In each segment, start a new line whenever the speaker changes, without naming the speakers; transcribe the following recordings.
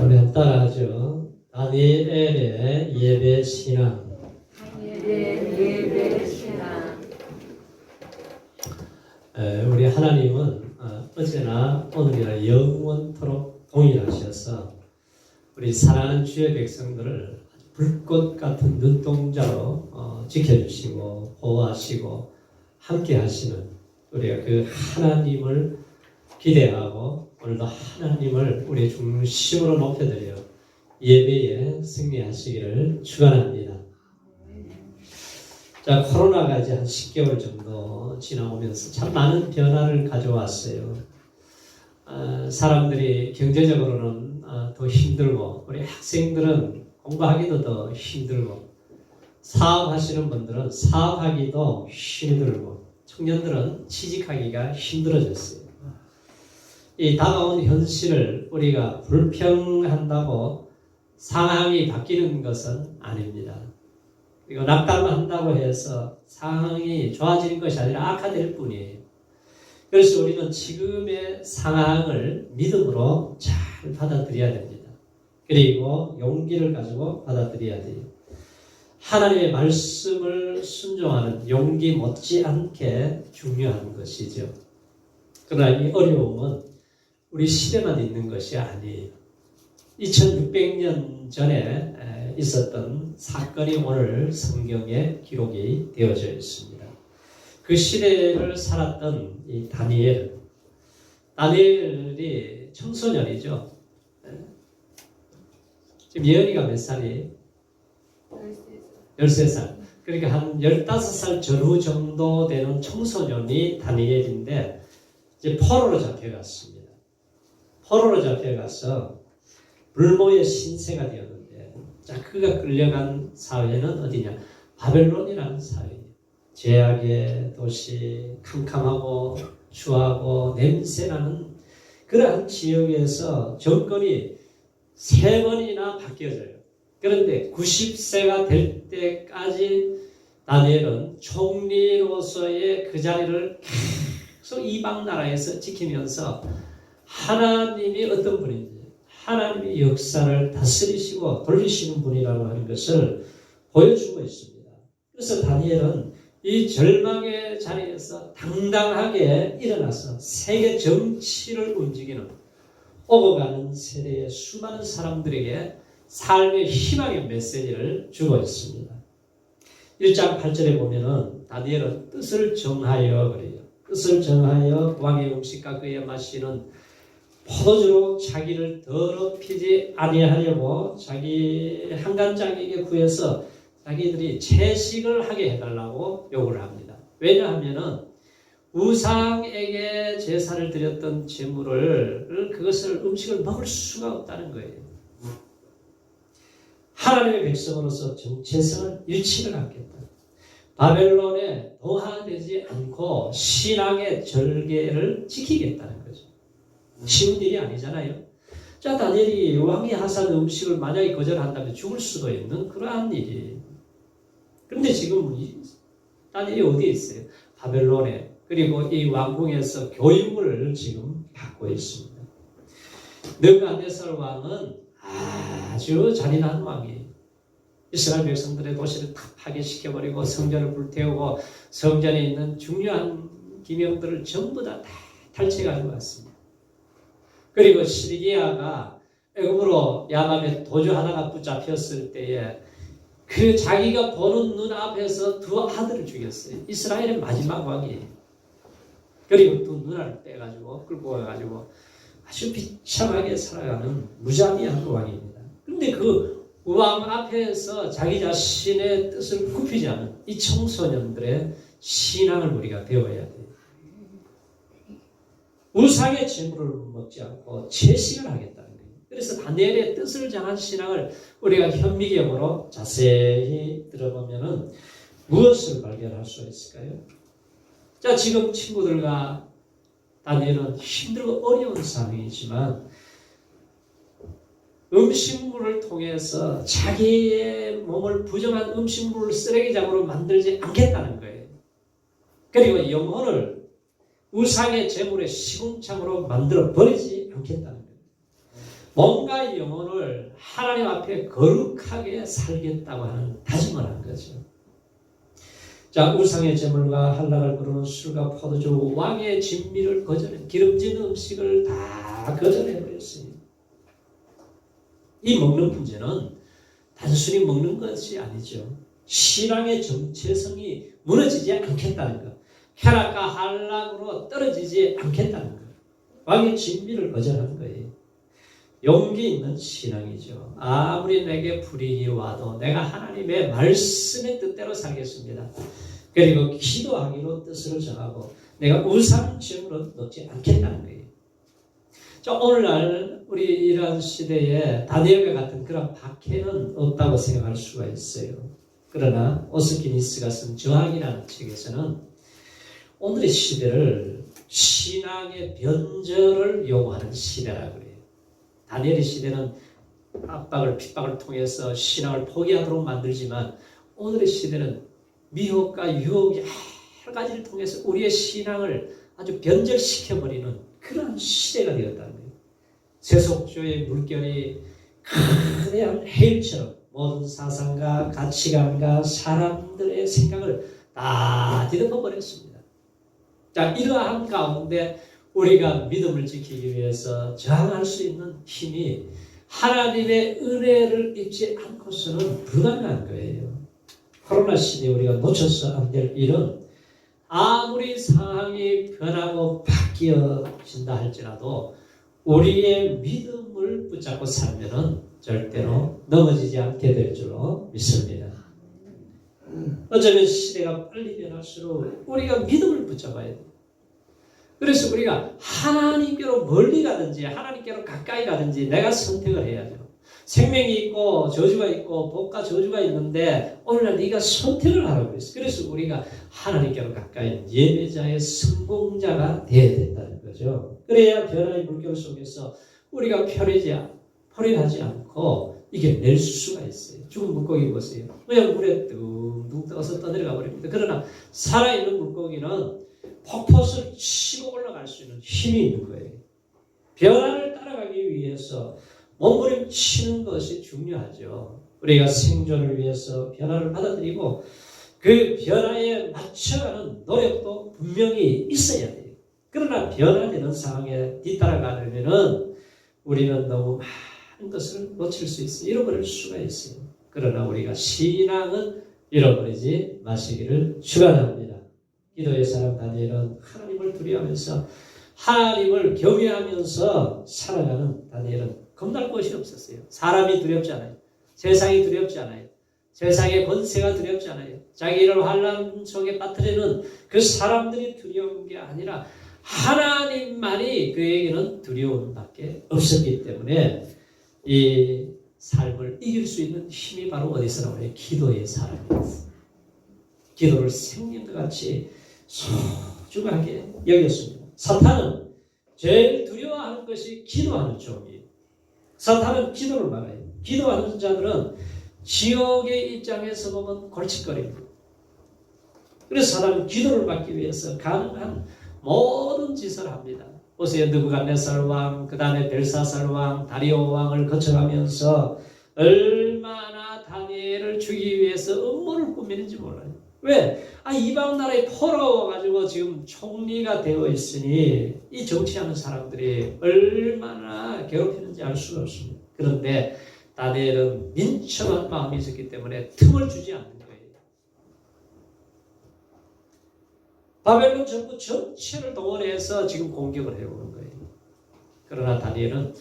우리 따라하죠. 다니엘의 예배 신앙.
예배 신앙.
우리 하나님은 어제나 오늘이나 영원토록 동일하셔서 우리 사랑하는 주의 백성들을 불꽃 같은 눈동자로 지켜주시고 보호하시고 함께 하시는 우리가 그 하나님을 기대하고 오늘도 하나님을 우리의 중심으로 높여드려 예배에 승리하시기를 축원합니다. 자, 코로나가 이제 한 10개월 정도 지나오면서 참 많은 변화를 가져왔어요. 사람들이 경제적으로는 더 힘들고 우리 학생들은 공부하기도 더 힘들고 사업하시는 분들은 사업하기도 힘들고 청년들은 취직하기가 힘들어졌어요. 이 다가온 현실을 우리가 불평한다고 상황이 바뀌는 것은 아닙니다. 그리고 낙담한다고 해서 상황이 좋아지는 것이 아니라 악화될 뿐이에요. 그래서 우리는 지금의 상황을 믿음으로 잘 받아들여야 됩니다. 그리고 용기를 가지고 받아들여야 돼요. 하나님의 말씀을 순종하는 용기 못지않게 중요한 것이죠. 그러나 이 어려움은 우리 시대만 있는 것이 아니에요. 2600년 전에 있었던 사건이 오늘 성경에 기록이 되어져 있습니다. 그 시대를 살았던 이 다니엘이 청소년이죠. 지금 예언이가 몇 살이에요? 13살. 그러니까 한 15살 전후 정도 되는 청소년이 다니엘인데 이제 포로로 잡혀갔습니다. 포로로 잡혀가서 불모의 신세가 되었는데, 자, 그가 끌려간 사회는 어디냐? 바벨론이라는 사회예요. 죄악의 도시, 캄캄하고 추하고 냄새나는 그러한 지역에서 정권이 3번이나 바뀌어져요. 그런데 90세가 될 때까지 다니엘은 총리로서의 그 자리를 계속 이방 나라에서 지키면서 하나님이 어떤 분인지, 하나님이 역사를 다스리시고 돌리시는 분이라고 하는 것을 보여주고 있습니다. 그래서 다니엘은 이 절망의 자리에서 당당하게 일어나서 세계 정치를 움직이는 오고 가는 세대의 수많은 사람들에게 삶의 희망의 메시지를 주고 있습니다. 1장 8절에 보면은 다니엘은 뜻을 정하여 그래요. 뜻을 정하여 왕의 음식과 그의 마시는 포도주로 자기를 더럽히지 아니하려고 자기 한간장에게 구해서 자기들이 채식을 하게 해달라고 요구를 합니다. 왜냐하면은 우상에게 제사를 드렸던 제물을 그것을 음식을 먹을 수가 없다는 거예요. 하나님의 백성으로서 정체성을 일치를 갖겠다. 바벨론에 동화되지 않고 신앙의 절개를 지키겠다는 거죠. 쉬운 일이 아니잖아요. 자, 다니엘이 왕이 하사한 음식을 만약에 거절한다면 죽을 수도 있는 그러한 일이에요. 그런데 지금 다니엘이 어디에 있어요? 바벨론에. 그리고 이 왕궁에서 교육을 지금 받고 있습니다. 느부갓네살 왕은 아주 잔인한 왕이에요. 이스라엘 백성들의 도시를 다 파괴시켜버리고 성전을 불태우고 성전에 있는 중요한 기명들을 전부 다 탈취해가지고 왔습니다. 그리고 시리기야가 애굽으로 야맘에 도주 하나가 붙잡혔을 때에 그 자기가 보는 눈앞에서 2 아들을 죽였어요. 이스라엘의 마지막 왕이에요. 그리고 또 눈알 빼가지고 끌고 와가지고 아주 비참하게 살아가는 무자비한 왕입니다. 그런데 그 왕 앞에서 자기 자신의 뜻을 굽히지 않은 이 청소년들의 신앙을 우리가 배워야 돼요. 우상의 재물을 먹지 않고 채식을 하겠다는 거예요. 그래서 다니엘의 뜻을 정한 신앙을 우리가 현미경으로 자세히 들어보면은 무엇을 발견할 수 있을까요? 자, 지금 친구들과 다니엘은 힘들고 어려운 상황이지만 음식물을 통해서 자기의 몸을 부정한 음식물을 쓰레기장으로 만들지 않겠다는 거예요. 그리고 영혼을 우상의 제물에 시궁창으로 만들어 버리지 않겠다는 거예요. 몸과 영혼을 하나님 앞에 거룩하게 살겠다고 하는 다짐을 한 거죠. 자, 우상의 제물과 한락을 부르는 술과 포도주, 왕의 진미를 거절해 기름진 음식을 다 거절해버렸어요. 이 먹는 문제는 단순히 먹는 것이 아니죠. 신앙의 정체성이 무너지지 않겠다는 것. 쾌락과 한락으로 떨어지지 않겠다는 것. 왕의 진미를 거절한 거예요. 용기 있는 신앙이죠. 아무리 내게 불이익이 와도 내가 하나님의 말씀의 뜻대로 살겠습니다. 그리고 기도하기로 뜻을 정하고 내가 우상 제물은 넣지 않겠다는 거예요. 자, 오늘날 우리 이러한 시대에 다니엘과 같은 그런 박해는 없다고 생각할 수가 있어요. 그러나 오스키니스가 쓴 저항이라는 책에서는 오늘의 시대를 신앙의 변절을 요구하는 시대라고 그래요. 다니엘의 시대는 압박을, 핍박을 통해서 신앙을 포기하도록 만들지만 오늘의 시대는 미혹과 유혹 여러 가지를 통해서 우리의 신앙을 아주 변절시켜버리는 그런 시대가 되었다는 거예요. 세속주의 물결이 거대한 해일처럼 모든 사상과 가치관과 사람들의 생각을 다 뒤덮어버렸습니다. 자, 이러한 가운데 우리가 믿음을 지키기 위해서 저항할 수 있는 힘이 하나님의 은혜를 입지 않고서는 불가능한 거예요. 코로나 시대에 우리가 놓쳐서 안 될 일은 아무리 상황이 변하고 바뀌어진다 할지라도 우리의 믿음을 붙잡고 살면은 절대로 넘어지지 않게 될 줄로 믿습니다. 어쩌면 시대가 빨리 변할수록 우리가 믿음을 붙잡아야 돼요. 그래서 우리가 하나님께로 멀리 가든지 하나님께로 가까이 가든지 내가 선택을 해야죠. 생명이 있고 저주가 있고 복과 저주가 있는데 오늘날 네가 선택을 하라고 했어요. 그래서 우리가 하나님께로 가까이 예배자의 성공자가 되어야 된다는 거죠. 그래야 변화의 물결 속에서 우리가 포리하지 않고 이겨낼 수가 있어요. 죽은 물고기 보세요. 그냥 물에 둥둥 떠서 떠내려가 버립니다. 그러나 살아있는 물고기는 폭포수를 치고 올라갈 수 있는 힘이 있는 거예요. 변화를 따라가기 위해서 몸부림치는 것이 중요하죠. 우리가 생존을 위해서 변화를 받아들이고 그 변화에 맞춰가는 노력도 분명히 있어야 돼요. 그러나 변화되는 상황에 뒤따라가려면 우리는 너무 많은 것을 놓칠 수 있어요. 잃어버릴 수가 있어요. 그러나 우리가 신앙은 잃어버리지 마시기를 축원합니다. 기도의 사람 다니엘은 하나님을 두려워하면서 하나님을 경외하면서 살아가는 다니엘은 겁날 것이 없었어요. 사람이 두렵지 않아요. 세상이 두렵지 않아요. 세상의 권세가 두렵지 않아요. 자기를 환난 속에 빠뜨리는 그 사람들이 두려운 게 아니라 하나님만이 그에게는 두려움밖에 없었기 때문에 이 삶을 이길 수 있는 힘이 바로 어디서 나오냐? 기도의 사람이었어요. 기도를 생명과 같이 소중하게 여겼습니다. 사탄은 제일 두려워하는 것이 기도하는 종이에요. 사탄은 기도를 막아요. 기도하는 자들은 지옥의 입장에서 보면 골칫거립니다. 그래서 사탄은 기도를 받기 위해서 가능한 모든 짓을 합니다. 보세요. 느부갓네살 왕, 그 다음에 벨사살 왕, 다리오 왕을 거쳐가면서 얼마나 다니엘을 죽이기 위해서 음모를 꾸미는지 몰라요. 왜? 이방 나라에 포로가 와가지고 지금 총리가 되어 있으니 이 정치하는 사람들이 얼마나 괴롭히는지 알 수가 없습니다. 그런데 다니엘은 민첩한 마음이 있었기 때문에 틈을 주지 않는 거예요. 바벨론 정부 전체를 동원해서 지금 공격을 해오는 거예요. 그러나 다니엘은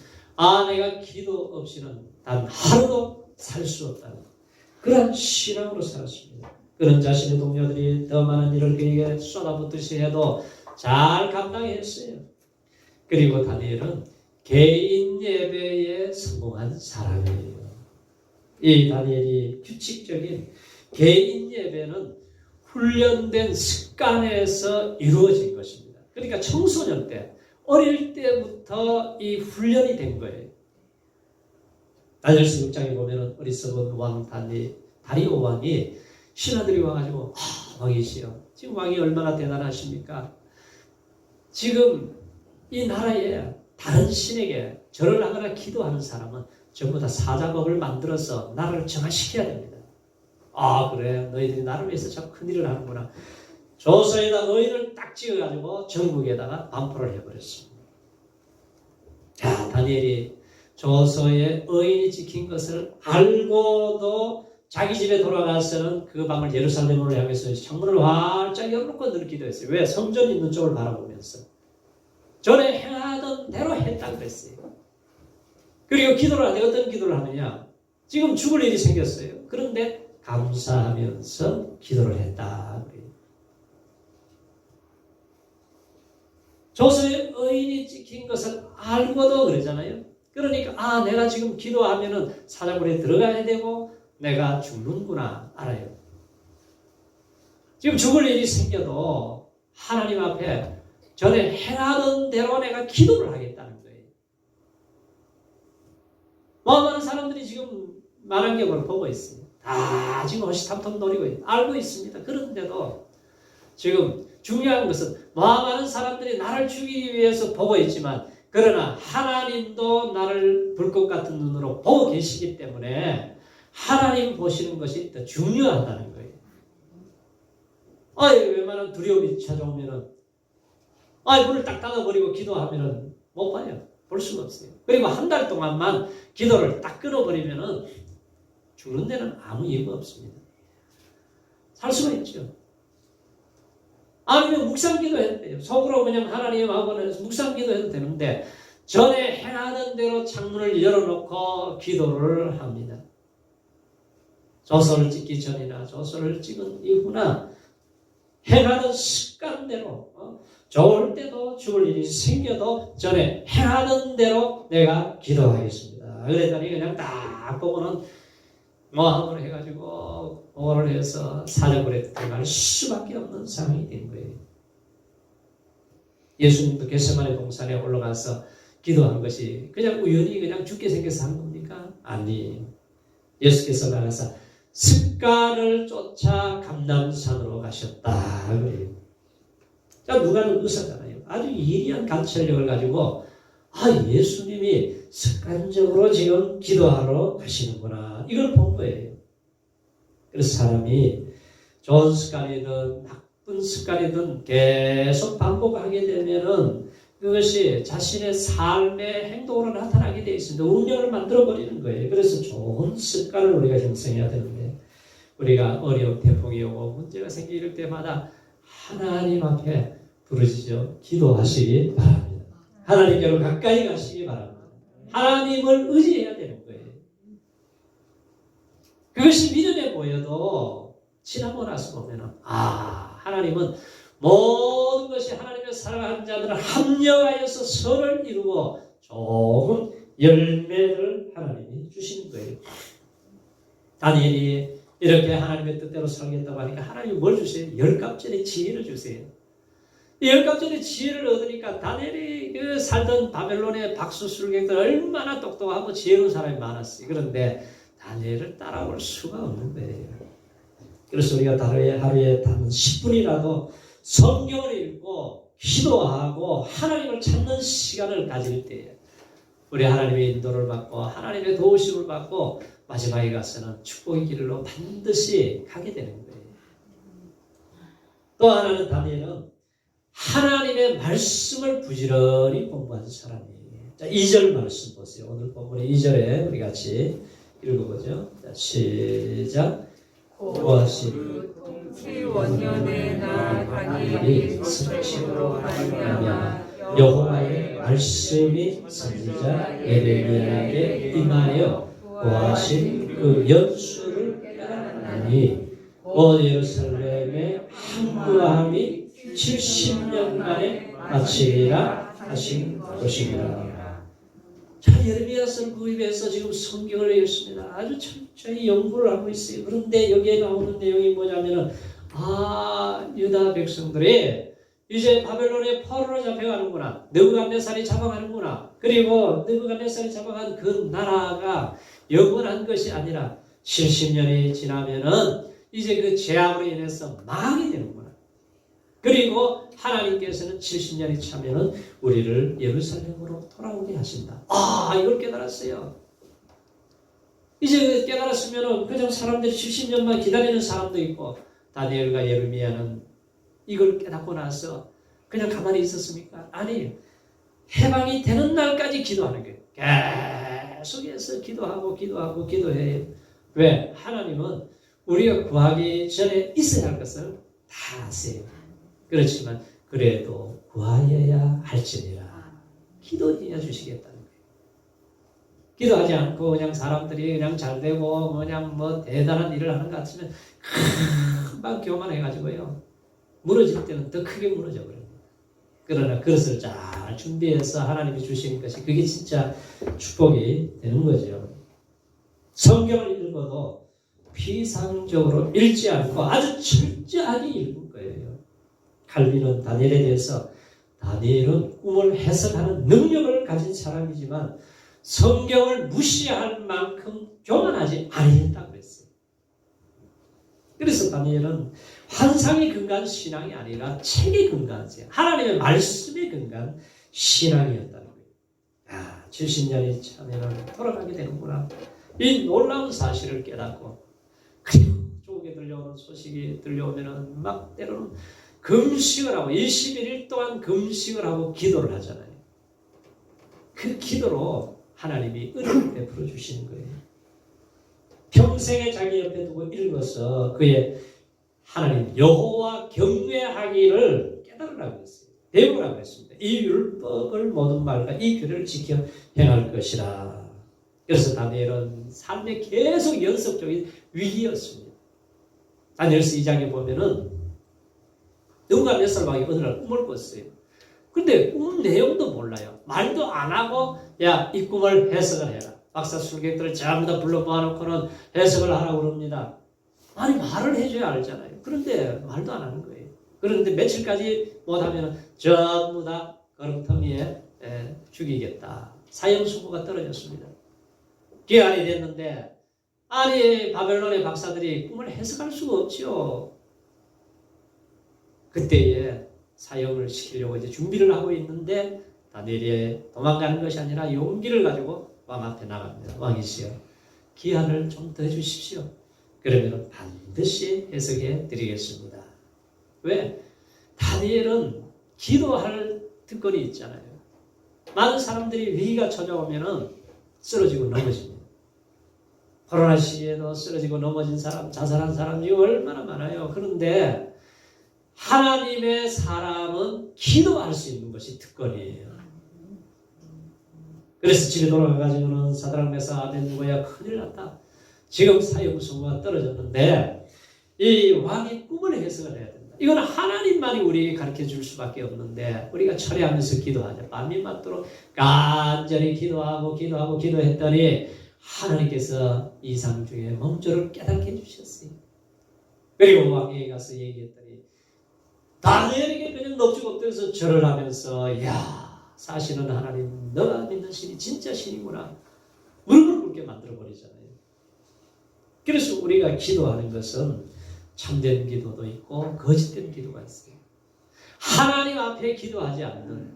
내가 기도 없이는 단 하루도 살 수 없다는 그런 신앙으로 살았습니다. 그런 자신의 동료들이 더 많은 일을 그에게 쏟아붓듯이 해도 잘 감당했어요. 그리고 다니엘은 개인 예배에 성공한 사람이에요. 이 다니엘이 규칙적인 개인 예배는 훈련된 습관에서 이루어진 것입니다. 그러니까 청소년 때, 어릴 때부터 이 훈련이 된 거예요. 다니엘서 6장에 보면 어리석은 왕 다리오 왕이 신하들이 와가지고 왕이시여, 지금 왕이 얼마나 대단하십니까? 지금 이 나라에 다른 신에게 절을 하거나 기도하는 사람은 전부 다 사자법을 만들어서 나라를 정화시켜야 됩니다. 아, 그래, 너희들이 나를 위해서 참 큰일을 하는구나. 조서에다 의인을 딱 찍어가지고 전국에다가 반포를 해버렸습니다. 자, 다니엘이 조서에 의인이 찍힌 것을 알고도 자기 집에 돌아가서는 그 밤을 예루살렘으로 향해서 창문을 활짝 열어놓고 늘 기도했어요. 왜? 성전 있는 쪽을 바라보면서. 전에 행하던 대로 했다 그랬어요. 그리고 기도를 하는데 어떤 기도를 하느냐? 지금 죽을 일이 생겼어요. 그런데 감사하면서 기도를 했다. 조서에 의인이 찍힌 것을 알고도 그러잖아요. 그러니까 내가 지금 기도하면은 사자굴에 들어가야 되고 내가 죽는구나 알아요. 지금 죽을 일이 생겨도 하나님 앞에 전에 행하던 대로 내가 기도를 하겠다는 거예요. 많은 사람들이 지금 말한 게 뭘 보고 있어요. 다 지금 호시탐탐 노리고 알고 있습니다. 그런데도 지금 중요한 것은 많은 사람들이 나를 죽이기 위해서 보고 있지만 그러나 하나님도 나를 불꽃 같은 눈으로 보고 계시기 때문에 하나님 보시는 것이 더 중요하다는 거예요. 웬만한 두려움이 찾아오면은 문을 딱 닫아버리고 기도하면은 못 봐요. 볼 수가 없어요. 그리고 한 달 동안만 기도를 딱 끊어버리면은 죽는 데는 아무 이유가 없습니다. 살 수가 있죠. 아니면 묵상기도 해도 돼요. 속으로 그냥 하나님 하고는 묵상기도 해도 되는데 전에 행하는 대로 창문을 열어놓고 기도를 합니다. 조서를 찍기 전이나 조서를 찍은 이후나 행하는 습관대로 좋을 때도 죽을 일이 생겨도 전에 행하는 대로 내가 기도하겠습니다. 그랬더니 그냥 딱 보고는 모함을 해가지고 오를 해서 사자굴에 들어갈 수밖에 없는 상황이 된 거예요. 예수님도 겟세마네 동산에 올라가서 기도한 것이 그냥 우연히 그냥 죽게 생겨서 한 겁니까? 아니, 예수께서 나가서 습관을 쫓아 감람산으로 가셨다 그래요. 자, 누가는 의사잖아요. 아주 예리한 관찰력을 가지고 예수님이 습관적으로 지금 기도하러 가시는구나. 이걸 본 거예요. 그래서 사람이 좋은 습관이든 나쁜 습관이든 계속 반복하게 되면은 그것이 자신의 삶의 행동으로 나타나게 되어 있습니다. 운명을 만들어버리는 거예요. 그래서 좋은 습관을 우리가 형성해야 되는데 우리가 어려운 태풍이 오고 문제가 생길 때마다 하나님 앞에 부르짖어 기도하시기 바랍니다. 하나님께로 가까이 가시기 바랍니다. 하나님을 의지해야 되는 거예요. 그것이 믿음에 보여도 지나고 나서 보면 하나님은 모든 것이 하나님의 사랑하는 자들을 합력하여서 선을 이루고 좋은 열매를 하나님이 주시는 거예요. 다니엘이 이렇게 하나님의 뜻대로 살겠다고 하니까 하나님이 뭘 주세요? 10갑절의 지혜를 주세요. 이 10갑절의 지혜를 얻으니까 다니엘이 그 살던 바벨론의 박수술객들 얼마나 똑똑하고 지혜로운 사람이 많았어요. 그런데 다니엘을 따라올 수가 없는 거예요. 그래서 우리가 하루에 단 10분이라도 성경을 읽고 기도하고 하나님을 찾는 시간을 가질 때에 우리 하나님의 인도를 받고 하나님의 도우심을 받고 마지막에 가서는 축복의 길로 반드시 가게 되는 거예요. 또 하나는 다니엘은 하나님의 말씀을 부지런히 공부한 사람이에요. 자, 2절 말씀 보세요. 오늘 본문의 2절에 우리 같이 읽어보죠. 자, 시작. 고하신
동치 원년에 나 다니엘이 성심으로 말미암아
여호와의 말씀이 선지자 예레미야에게 임하여 고하신 그 연수를 깨달았나니 온 예루살렘의 항구함이 70년 만에 마치리라 하신 것입니다. 자, 예레미야서 그 입에서 지금 성경을 읽습니다. 아주 철저히 연구를 하고 있어요. 그런데 여기에 나오는 내용이 뭐냐면은 유다 백성들이 이제 바벨론의 포로로 잡혀가는구나. 느부갓네살이 잡아가는구나. 그리고 느부갓네살이 잡아간 그 나라가 영원한 것이 아니라 70년이 지나면은 이제 그 재앙으로 인해서 망하게 되는구나. 그리고 하나님께서는 70년이 차면은 우리를 예루살렘으로 돌아오게 하신다. 이걸 깨달았어요. 이제 깨달았으면은 그냥 사람들이 70년만 기다리는 사람도 있고, 다니엘과 예레미야는 이걸 깨닫고 나서 그냥 가만히 있었습니까? 아니, 해방이 되는 날까지 기도하는 거예요. 계속해서 기도해요. 왜? 하나님은 우리가 구하기 전에 있어야 할 것을 다 아세요. 그렇지만 그래도 구하여야 할지니라 기도해야 주시겠다는 거예요. 기도하지 않고 그냥 사람들이 그냥 잘되고 그냥 뭐 대단한 일을 하는 것 같으면 금방 교만해가지고요. 무너질 때는 더 크게 무너져 버립니다. 그러나 그것을 잘 준비해서 하나님이 주시는 것이 그게 진짜 축복이 되는 거죠. 성경을 읽어도 피상적으로 읽지 않고 아주 철저하게 읽을 거예요. 칼빈은 다니엘에 대해서 다니엘은 꿈을 해석하는 능력을 가진 사람이지만 성경을 무시할 만큼 교만하지 아니했다고 했어요. 그래서 다니엘은 환상에 근거한 신앙이 아니라 책에 근거한 하나님의 말씀에 근거한 신앙이었다는 거예요. 70년이 차면 돌아가게 되는구나. 이 놀라운 사실을 깨닫고 그리고 조국에 들려오는 소식이 들려오면은 막 때로는 금식을 하고 21일 동안 금식을 하고 기도를 하잖아요. 그 기도로 하나님이 은혜를 베풀어 주시는 거예요. 평생에 자기 옆에 두고 읽어서 그의 하나님 여호와 경외하기를 깨달으라고 했어요. 배우라고 했습니다. 이 율법을 모든 말과 이 규례를 지켜 행할 것이라. 그래서 다니엘은 삶에 계속 연속적인 위기였습니다. 다니엘서 2장에 보면은 누군가 몇 살 막이 어느 날 꿈을 꿨어요. 근데 꿈 내용도 몰라요. 말도 안 하고 야, 이 꿈을 해석을 해라. 박사 술객들을 전부 다 불러 모아놓고는 해석을 하라고 그럽니다. 아니 말을 해줘야 알잖아요. 그런데 말도 안 하는 거예요. 그런데 며칠까지 못하면 전부 다 걸음터미에 죽이겠다. 사형수고가 떨어졌습니다. 기한이 됐는데 아니 바벨론의 박사들이 꿈을 해석할 수가 없죠. 그때에 사형을 시키려고 이제 준비를 하고 있는데 다니엘이 도망가는 것이 아니라 용기를 가지고 왕 앞에 나갑니다. 왕이시여, 기한을 좀 더 해주십시오. 그러면 반드시 해석해 드리겠습니다. 왜? 다니엘은 기도할 특권이 있잖아요. 많은 사람들이 위기가 찾아오면은 쓰러지고 넘어집니다. 코로나 시기에도 쓰러지고 넘어진 사람, 자살한 사람이 얼마나 많아요. 그런데 하나님의 사람은 기도할 수 있는 것이 특권이에요. 그래서 집에 돌아가가지고는 사드락 메사 아벤누고야 큰일 났다. 지금 사형수고가 떨어졌는데 이 왕이 꿈을 해석을 해야 된다. 이건 하나님만이 우리에게 가르쳐 줄 수밖에 없는데 우리가 철회하면서 기도하자. 밤이 맞도록 간절히 기도했더니 하나님께서 이상 중에 멈조를 깨닫게 해주셨어요. 그리고 왕에게 가서 얘기했더니 다니엘에게 그냥 넙죽 엎드려서 절을 하면서 야, 사실은 하나님 너가 믿는 신이 진짜 신이구나. 무릎을 꿇게 만들어버리잖아요. 그래서 우리가 기도하는 것은 참된 기도도 있고 거짓된 기도가 있어요. 하나님 앞에 기도하지 않는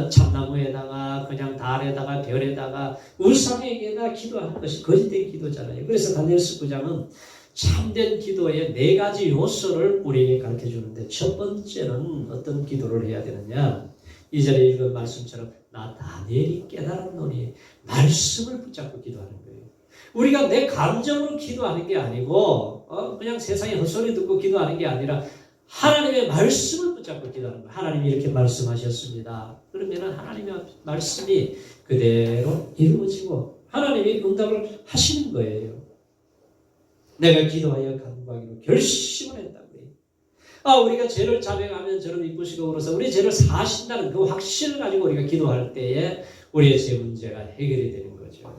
참나무에다가 그냥 달에다가 별에다가 우상에게다 기도하는 것이 거짓된 기도잖아요. 그래서 다니엘서 9장은 참된 기도의 4가지 요소를 우리에게 가르쳐 주는데 첫 번째는 어떤 기도를 해야 되느냐. 2절에 읽은 말씀처럼 나 다니엘이 깨달았노니 말씀을 붙잡고 기도하는 거예요. 우리가 내 감정으로 기도하는 게 아니고 그냥 세상의 헛소리 듣고 기도하는 게 아니라 하나님의 말씀을 붙잡고 기도하는 거예요. 하나님이 이렇게 말씀하셨습니다. 그러면 하나님의 말씀이 그대로 이루어지고 하나님이 응답을 하시는 거예요. 내가 기도하여 간구하기로 결심을 했다고요. 우리가 죄를 자백하면 저를 이쁘시고 그래서 우리 죄를 사하신다는 그 확신을 가지고 우리가 기도할 때에 우리의 죄 문제가 해결이 되는 거죠.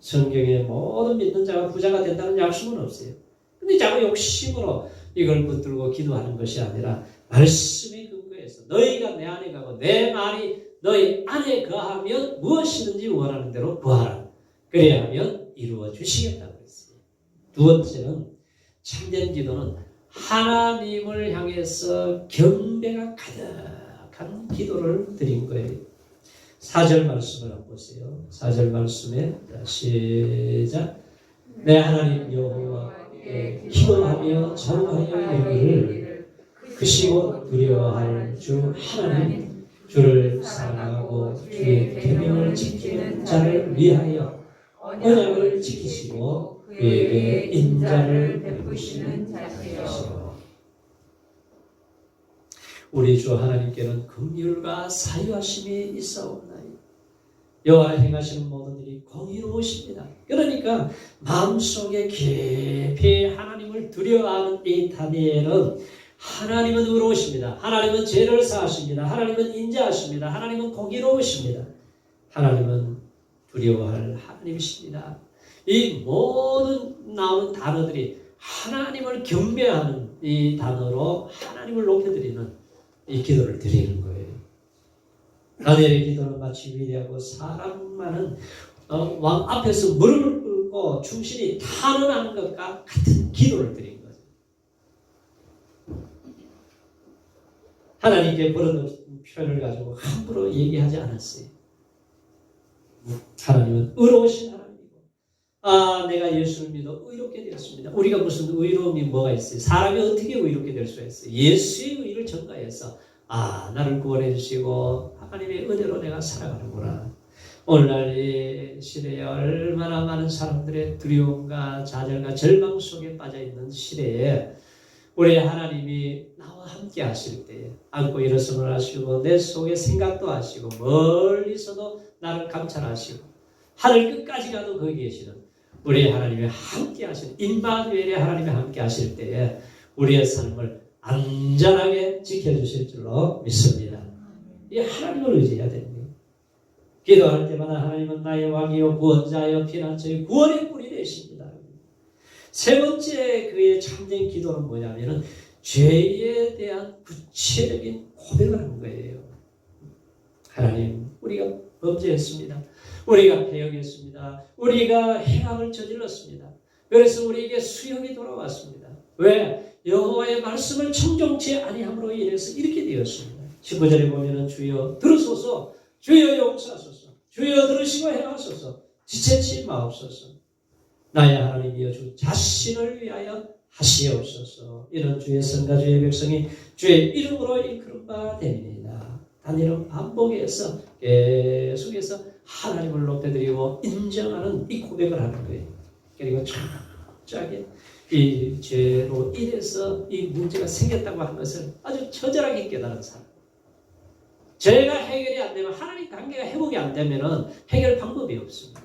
성경에 모든 믿는 자가 부자가 된다는 약속은 없어요. 근데 자꾸 욕심으로 이걸 붙들고 기도하는 것이 아니라 말씀에 근거해서 너희가 내 안에 가고 내 말이 너희 안에 거하면 무엇이든지 원하는 대로 구하라. 그래야 하면 이루어 주시겠다고 했어요. 두 번째는 참된 기도는 하나님을 향해서 경배가 가득한 기도를 드린 거예요. 4절 말씀을 한번 보세요. 4절 말씀에 시작. 내 하나님 여호와께 기도하며 전하여 이르기를 크시고 두려워할 주 하나님, 주를 사랑하고 주의 계명을 지키는 자를 위하여 언약을 지키시고 그에게 인자를 베푸시는 자시여. 우리 주 하나님께는 긍휼과 사유하심이 있사옵나니 여호와 행하시는 모든 일이 공의로우십니다. 그러니까 마음속에 깊이 하나님을 두려워하는 이 다니엘은 하나님은 의로우십니다. 하나님은 죄를 사하십니다. 하나님은 인자하십니다. 하나님은 공의로우십니다. 하나님은 두려워할 하나님이십니다. 이 모든 나오는 단어들이 하나님을 경배하는 이 단어로 하나님을 높여드리는 이 기도를 드리는 거예요. 다니엘의 기도는 마치 위대하고 사람 많은 왕 앞에서 무릎을 꿇고 충신이 탄원하는 것과 같은 기도를 드린 거죠. 하나님께 버릇없는 표현을 가지고 함부로 얘기하지 않았어요. 하나님은 의로우신 하나님이고, 내가 예수를 믿어 의롭게 되었습니다. 우리가 무슨 의로움이 뭐가 있어요? 사람이 어떻게 의롭게 될 수가 있어요? 예수의 의를 전가해서 나를 구원해 주시고 하나님의 은혜로 내가 살아가는구나. 오늘날 이 시대에 얼마나 많은 사람들의 두려움과 좌절과 절망 속에 빠져있는 시대에 우리 하나님이 나와 함께 하실 때에 안고 일어서는 하시고 내 속의 생각도 하시고 멀리서도 나를 감찰하시고 하늘 끝까지 가도 거기 계시는 우리 하나님이 함께 하시는 임마누엘의 하나님이 함께 하실 때에 우리의 삶을 안전하게 지켜주실 줄로 믿습니다. 이 하나님을 의지해야 됩니다. 기도할 때마다 하나님은 나의 왕이요 구원자여 피난처의 구원의 뿔이 되십니다. 세 번째 그의 참된 기도는 뭐냐면은 죄에 대한 구체적인 고백을 하는 거예요. 하나님, 우리가 범죄했습니다. 우리가 배역했습니다. 우리가 행악을 저질렀습니다. 그래서 우리에게 수욕이 돌아왔습니다. 왜? 여호와의 말씀을 청종치 아니함으로 인해서 이렇게 되었습니다. 19절에 보면은 주여 들으소서, 주여 용서하소서, 주여 들으시고 행하소서, 지체치 마옵소서. 나의 하나님이여 주 자신을 위하여 하시옵소서. 이런 주의 성가 주의 백성이 주의 이름으로 일컬은 바 되니이다. 다니엘은 반복해서 계속해서 하나님을 높여드리고 인정하는 이 고백을 하는 거예요. 그리고 철저하게 이 죄로 인해서 이 문제가 생겼다고 하는 것을 아주 처절하게 깨달은 사람. 죄가 해결이 안 되면 하나님 관계가 회복이 안 되면 해결 방법이 없습니다.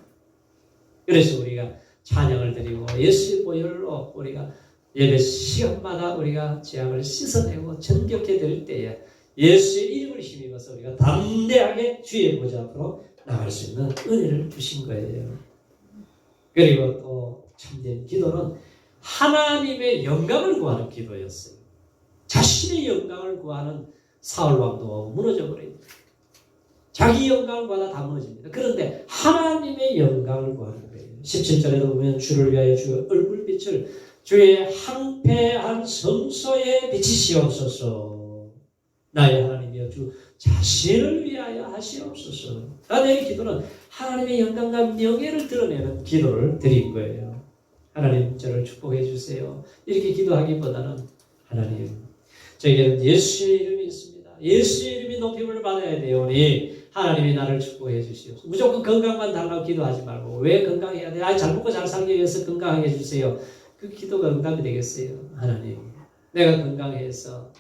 그래서 우리가 찬양을 드리고 예수의 보혈로 우리가 예배 시간마다 우리가 죄악을 씻어내고 정결케 될 때에 예수의 이름을 힘입어서 우리가 담대하게 주의 보좌 앞으로 나갈 수 있는 은혜를 주신 거예요. 그리고 또 참된 기도는 하나님의 영광을 구하는 기도였어요. 자신의 영광을 구하는 사울 왕도 무너져 버려요. 자기 영광을 구하다 다 무너집니다. 그런데 하나님의 영광을 구하는 거예요. 17절에도 보면 주를 위하여 주의 얼굴빛을 주의 항폐한 성소에 비치시옵소서. 나의 하나님이여 주 자신을 위하여 하시옵소서. 다니엘의 기도는 하나님의 영광과 명예를 드러내는 기도를 드린 거예요. 하나님 저를 축복해 주세요. 이렇게 기도하기보다는 하나님 저에게는 예수의 이름이 있습니다. 예수의 이름이 높임을 받아야 되오니 하나님이 나를 축복해 주시옵소서. 무조건 건강만 달라고 기도하지 말고 왜 건강해야 돼? 잘 먹고 잘 살기 위해서 건강하게 해주세요. 그 기도가 응답이 되겠어요. 하나님 내가 건강해서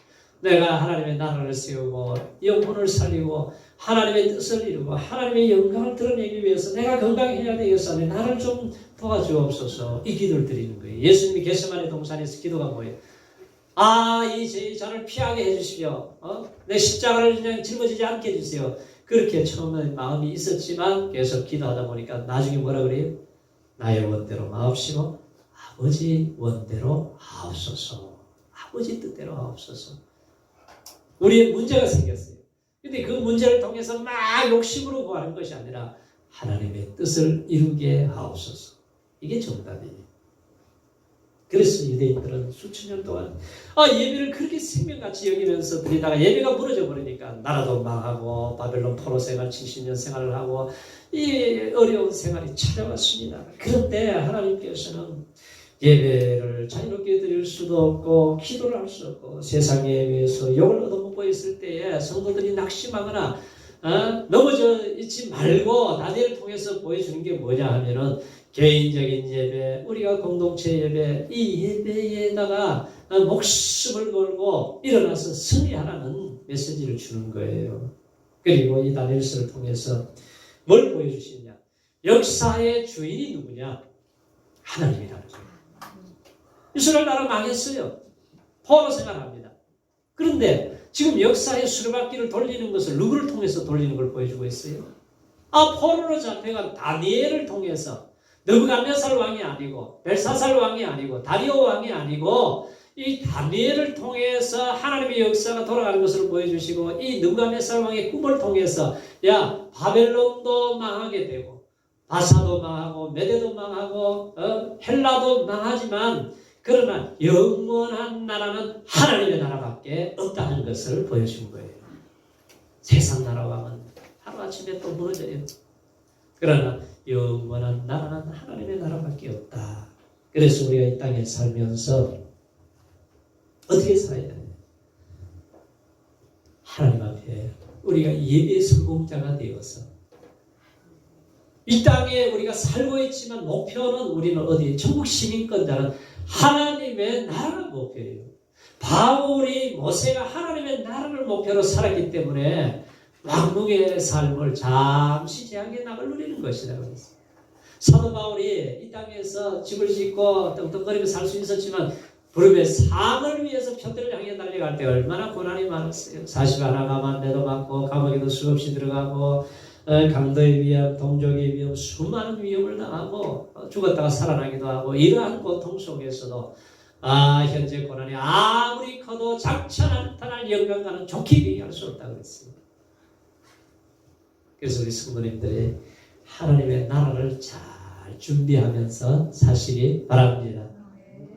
내가 하나님의 나라를 세우고 영혼을 살리고 하나님의 뜻을 이루고 하나님의 영광을 드러내기 위해서 내가 건강해야 되겠사오니 나를 좀 도와주옵소서. 이 기도를 드리는 거예요. 예수님이 겟세마네 동산에서 기도가 뭐예요? 이 죄의 잔을 피하게 해주시오. 내 십자가를 그냥 짊어지지 않게 해주세요. 그렇게 처음에 마음이 있었지만 계속 기도하다 보니까 나중에 뭐라 그래요? 나의 원대로 마옵시고 아버지 원대로 하옵소서. 아버지 뜻대로 하옵소서. 우리의 문제가 생겼어요. 근데 그 문제를 통해서 막 욕심으로 구하는 것이 아니라 하나님의 뜻을 이루게 하옵소서. 이게 정답이에요. 그래서 유대인들은 수천 년 동안 예배를 그렇게 생명같이 여기면서 드리다가 예배가 무너져 버리니까 나라도 망하고 바벨론 포로 생활 70년 생활을 하고 이 어려운 생활이 찾아왔습니다. 그런데 하나님께서는 예배를 자유롭게 드릴 수도 없고 기도를 할 수 없고 세상에 의해서 욕을 얻어먹고 있을 때에 성도들이 낙심하거나 넘어져 있지 말고 다니엘을 통해서 보여주는 게 뭐냐 하면은 개인적인 예배, 우리가 공동체 예배, 이 예배에다가 목숨을 걸고 일어나서 승리하라는 메시지를 주는 거예요. 그리고 이 다니엘서를 통해서 뭘 보여주시냐? 역사의 주인이 누구냐? 하나님이라는 거예요. 이스라엘 나라 망했어요. 포로 생활합니다. 그런데 지금 역사의 수레바퀴를 돌리는 것을 누구를 통해서 돌리는 걸 보여주고 있어요? 포로로 잡혀간 다니엘을 통해서 느부갓네살 왕이 아니고 벨사살 왕이 아니고 다리오 왕이 아니고 이 다니엘을 통해서 하나님의 역사가 돌아가는 것을 보여주시고 이 느부갓네살 왕의 꿈을 통해서 바벨론도 망하게 되고 바사도 망하고 메대도 망하고 헬라도 망하지만 그러나 영원한 나라는 하나님의 나라밖에 없다는 것을 보여준 거예요. 세상 나라 왕은 하루아침에 또 무너져요. 그러나 영원한 나라는 하나님의 나라밖에 없다. 그래서 우리가 이 땅에 살면서 어떻게 살아야 되냐? 하나님 앞에 우리가 예배 성공자가 되어서 이 땅에 우리가 살고 있지만 목표는 우리는 어디? 천국 시민권자는 하나님의 나라가 목표예요. 바울이 모세가 하나님의 나라를 목표로 살았기 때문에 왕궁의 삶을 잠시 제한의 낙을 누리는 것이라고 했어요. 사도 바울이 이 땅에서 집을 짓고 떵떵거리며 살 수 있었지만 부름의 상을 위해서 편들을 향해 달려갈 때 얼마나 고난이 많았어요. 41가만 내도 맞고 감옥에도 수없이 들어가고 강도의 위험, 동족의 위험, 수많은 위험을 당하고 죽었다가 살아나기도 하고 이러한 고통 속에서도 현재 고난이 아무리 커도 장차 나타날 영광과는 좋게 비교할 수 없다고 그랬어요. 그래서 우리 성도님들이 하나님의 나라를 잘 준비하면서 사시기 바랍니다.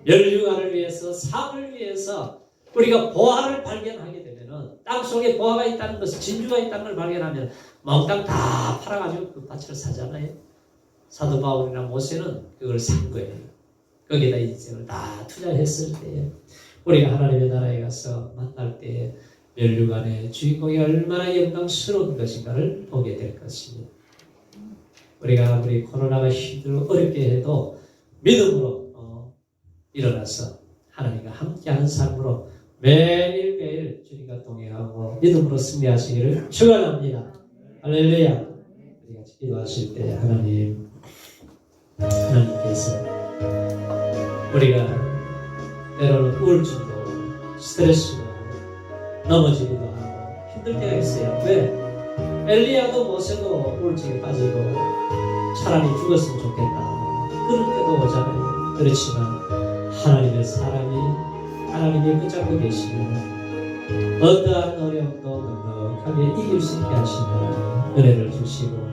멸류관을 위해서, 삶을 위해서 우리가 보화를 발견하게 되면은 땅 속에 보화가 있다는 것을, 진주가 있다는 걸 발견하면 몽땅 다 팔아가지고 그 밭을 사잖아요. 사도 바울이나 모세는 그걸 산 거예요. 거기에다 인생을 다 투자했을 때에 우리가 하나님의 나라에 가서 만날 때에 멸류관의 주인공이 얼마나 영광스러운 것인가를 보게 될 것입니다. 우리가 아무리 코로나가 힘들고 어렵게 해도 믿음으로 일어나서 하나님과 함께하는 삶으로 매일매일 주님과 동행하고 믿음으로 승리하시기를 축원합니다. 할렐루야. 우리 같이 기도하실 때 하나님께서 우리가 때로는 우울증도 스트레스도 넘어지기도 하고 힘들 때가 있어요. 왜? 엘리야도 모세도 우울증에 빠지고 차라리 죽었으면 좋겠다 그럴 때도 오잖아요. 그렇지만 하나님의 사람이 하나님이 붙잡고 계시면 어떠한 어려움도 넉넉하게 이길 수 있게 하시는 은혜를 주시고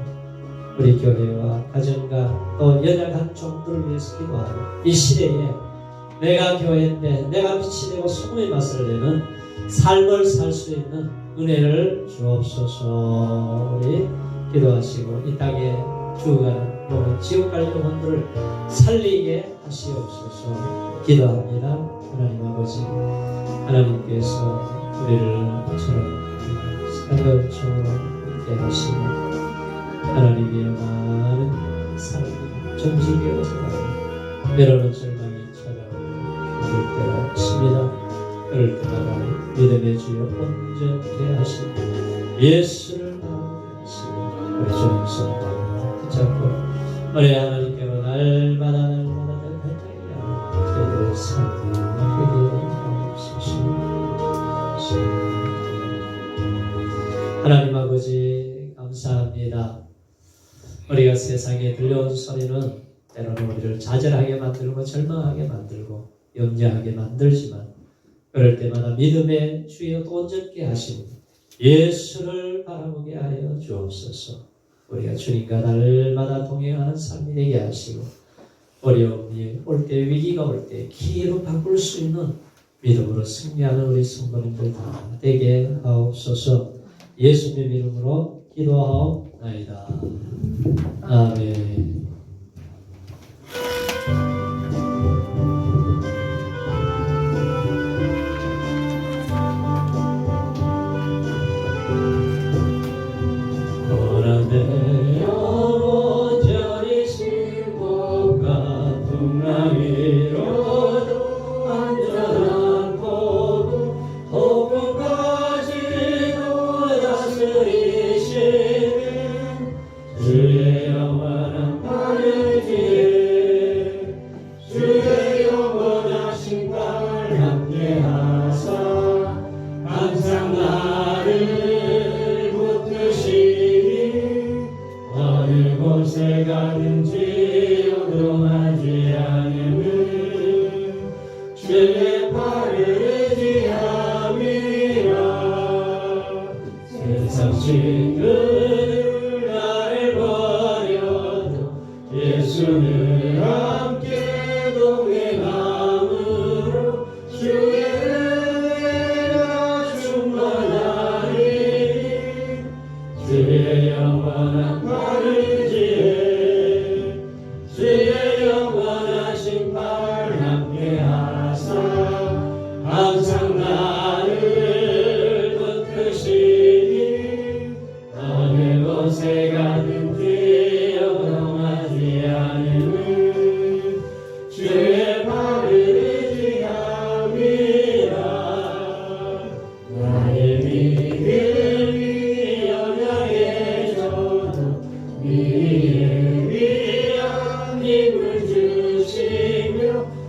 우리 교회와 가정과 또 연약한 종들을 위해서 기도하고 이 시대에 내가 교회인데 내가 빛이 되고 소금의 맛을 내는 삶을 살 수 있는 은혜를 주옵소서. 우리 기도하시고 이 땅에 죽어가는 영혼, 지옥 갈 영혼들을 살리게 하시옵소서. 기도합니다. 하나님 아버지, 하나님께서 우리를 사역처럼 함께 하시고 하나님의 많은 사랑이 점지되어서 때로는 절망이 찾아오고 그럴 때가 있습니다. 그럴 때마다 믿음의 주여 온전케 하시고 예수를 나오시고 우리 주님 손을 붙잡고 우리 하나님께로 날마다 더 가까이 저희들의 삶이 되게 하옵소서. 하나님 아버지 감사합니다. 우리가 세상에 들려온 소리는 때로는 우리를 좌절하게 만들고 절망하게 만들고 염려하게 만들지만 그럴 때마다 믿음의 주여 온전케 하시고 예수를 바라보게 하여 주옵소서. 우리가 주님과 날마다 동행하는 삶이 되게 하시고 어려움이 올 때, 위기가 올 때 기회로 바꿀 수 있는 믿음으로 승리하는 우리 성도님들 다 되게 하옵소서. 예수님의 이름으로 기도하옵나이다. 아멘.
곳에 가든지 요동하지 않음은 주의 팔을 의지함이라. 세상 친구들 나를 버려도 예수는 함께 동행함으로 주의 은혜가 충만하리. 주의 영원한 팔을 주의 영원하신 팔 함께 하사 항상 나를 붙드시니 어느 곳에 가든지 요동하지 않음은 주의 팔을 의지함이라. 나의 믿음이 연약해져도 힘을 주시며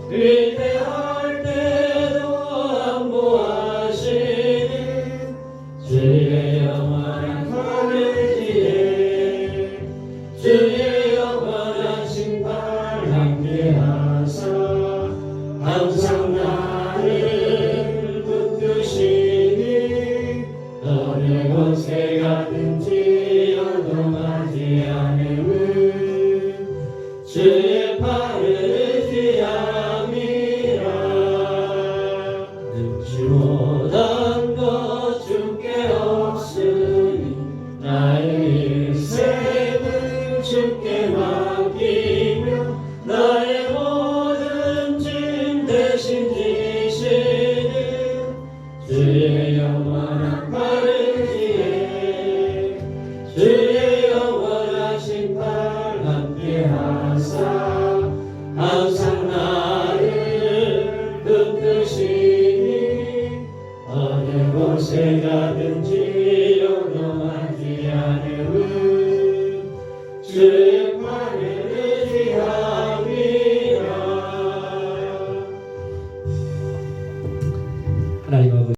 위대할 때도 안보하시는 주의 영원한 팔을 지혜 주의 영원하신 팔 함께 하사 항상 나를 붙드시니 어느 곳에 가든지 요동하지 않음은 주의 팔을 의지함이라. 능치 못한 것 주께 없으니 나의 인생을 주께 맡기며 나의 모든 짐 대신 지시는 주의 영원한 팔을 지혜 주의 영원하신 팔 함께 하사 항상 나를 붙드시니 어느 곳에 가든지 요동하지 않음은 주의 팔을 의지함이라.
하나님 아버지